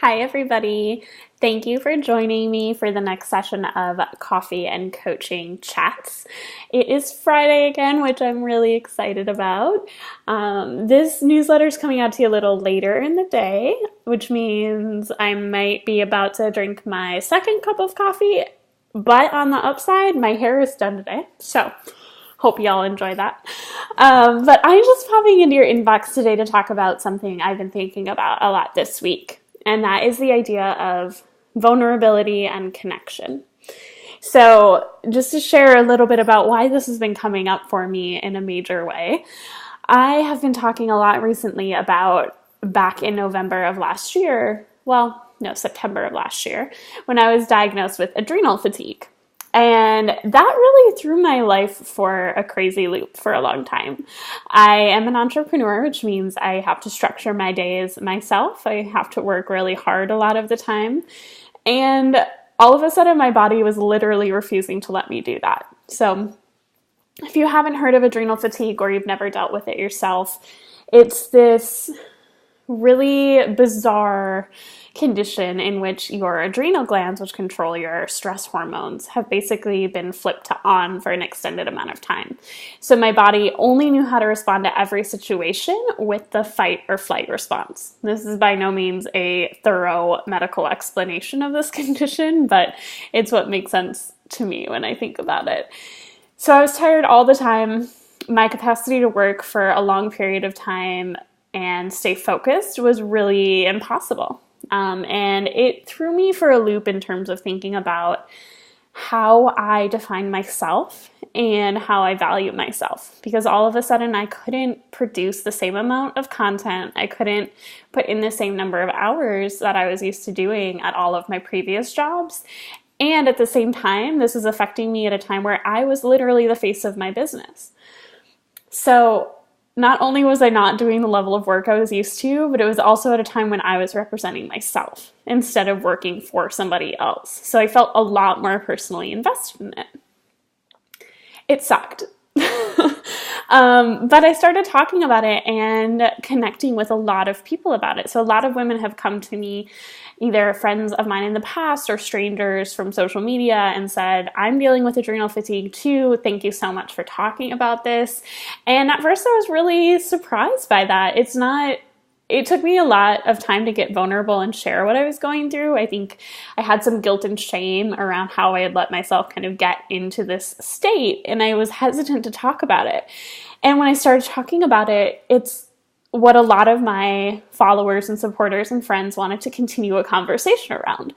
Hi, everybody. Thank you for joining me for the next session of Coffee and Coaching Chats. It is Friday again, which I'm really excited about. This newsletter is coming out to you a little later in the day, which means I might be about to drink my second cup of coffee, but on the upside, my hair is done today. So hope y'all enjoy that. But I'm just popping into your inbox today to talk about something I've been thinking about a lot this week. And that is the idea of vulnerability and connection. So just to share a little bit about why this has been coming up for me in a major way, I have been talking a lot recently about back in November of last year, September of last year, when I was diagnosed with adrenal fatigue. And that really threw my life for a crazy loop for a long time. I am an entrepreneur, which means I have to structure my days myself. I have to work really hard a lot of the time. And all of a sudden, my body was literally refusing to let me do that. So if you haven't heard of adrenal fatigue or you've never dealt with it yourself, it's this really bizarre condition in which your adrenal glands, which control your stress hormones, have basically been flipped to on for an extended amount of time. So my body only knew how to respond to every situation with the fight or flight response. This is by no means a thorough medical explanation of this condition, but it's what makes sense to me when I think about it. So I was tired all the time. My capacity to work for a long period of time and stay focused was really impossible. And it threw me for a loop in terms of thinking about how I define myself and how I value myself. Because all of a sudden I couldn't produce the same amount of content. I couldn't put in the same number of hours that I was used to doing at all of my previous jobs. And at the same time, this was affecting me at a time where I was literally the face of my business. So not only was I not doing the level of work I was used to, but it was also at a time when I was representing myself instead of working for somebody else. So I felt a lot more personally invested in it. It sucked. But I started talking about it and connecting with a lot of people about it. So a lot of women have come to me, either friends of mine in the past or strangers from social media, and said, I'm dealing with adrenal fatigue too. Thank you so much for talking about this. And at first I was really surprised by that. It took me a lot of time to get vulnerable and share what I was going through. I think I had some guilt and shame around how I had let myself kind of get into this state, and I was hesitant to talk about it. And when I started talking about it, it's what a lot of my followers and supporters and friends wanted to continue a conversation around.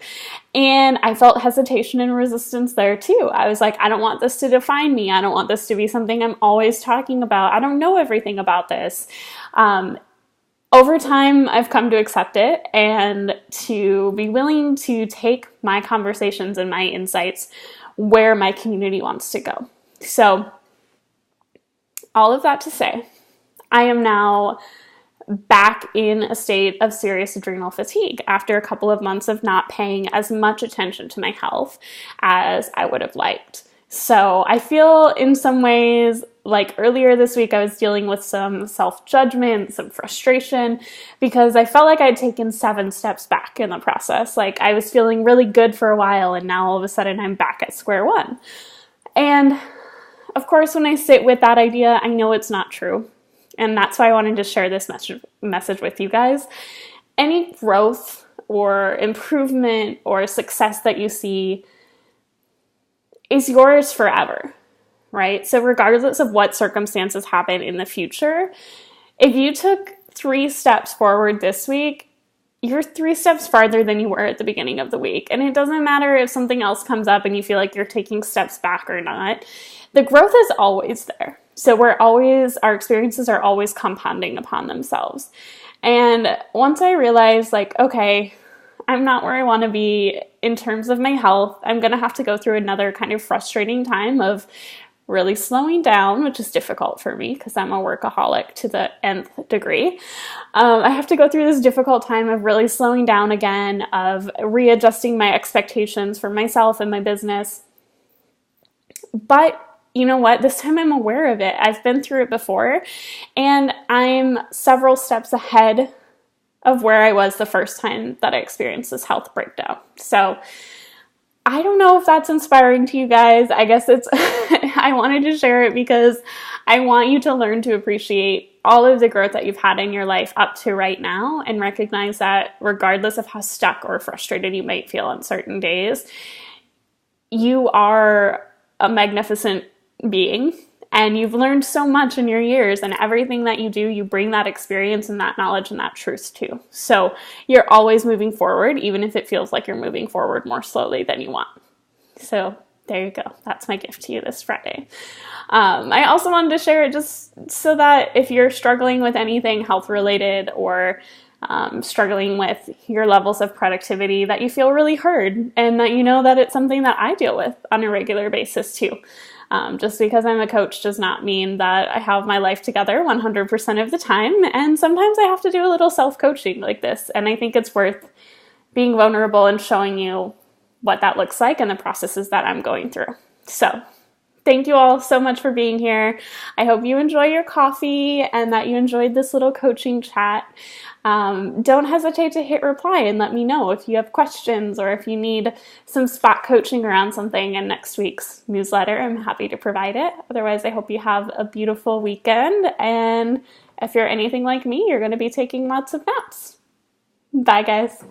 And I felt hesitation and resistance there too. I was like, I don't want this to define me. I don't want this to be something I'm always talking about. I don't know everything about this. Over time, I've come to accept it and to be willing to take my conversations and my insights where my community wants to go. So, all of that to say, I am now back in a state of serious adrenal fatigue after a couple of months of not paying as much attention to my health as I would have liked. So I feel in some ways like earlier this week I was dealing with some self-judgment, some frustration, because I felt like I'd taken 7 steps back in the process. Like I was feeling really good for a while, and now all of a sudden I'm back at square one. And of course, when I sit with that idea, I know it's not true. And that's why I wanted to share this message with you guys. Any growth or improvement or success that you see is yours forever, right? So regardless of what circumstances happen in the future, if you took 3 steps forward this week, you're 3 steps farther than you were at the beginning of the week. And it doesn't matter if something else comes up and you feel like you're taking steps back or not. The growth is always there. So our experiences are always compounding upon themselves. And once I realized, like, okay, I'm not where I want to be in terms of my health. I'm going to have to go through another kind of frustrating time of really slowing down, which is difficult for me because I'm a workaholic to the nth degree. I have to go through this difficult time of really slowing down again, of readjusting my expectations for myself and my business. But you know what? This time I'm aware of it. I've been through it before, and I'm several steps ahead of where I was the first time that I experienced this health breakdown. So I don't know if that's inspiring to you guys. I guess it's, I wanted to share it because I want you to learn to appreciate all of the growth that you've had in your life up to right now, and recognize that regardless of how stuck or frustrated you might feel on certain days, you are a magnificent being, and you've learned so much in your years, and everything that you do, you bring that experience and that knowledge and that truth to. So you're always moving forward, even if it feels like you're moving forward more slowly than you want. So there you go. That's my gift to you this Friday. I also wanted to share it just so that if you're struggling with anything health related, or struggling with your levels of productivity, that you feel really heard, and that you know that it's something that I deal with on a regular basis too. Just because I'm a coach does not mean that I have my life together 100% of the time, and sometimes I have to do a little self-coaching like this, and I think it's worth being vulnerable and showing you what that looks like and the processes that I'm going through. So thank you all so much for being here. I hope you enjoy your coffee and that you enjoyed this little coaching chat. Don't hesitate to hit reply and let me know if you have questions, or if you need some spot coaching around something in next week's newsletter. I'm happy to provide it. Otherwise, I hope you have a beautiful weekend. And if you're anything like me, you're going to be taking lots of naps. Bye, guys.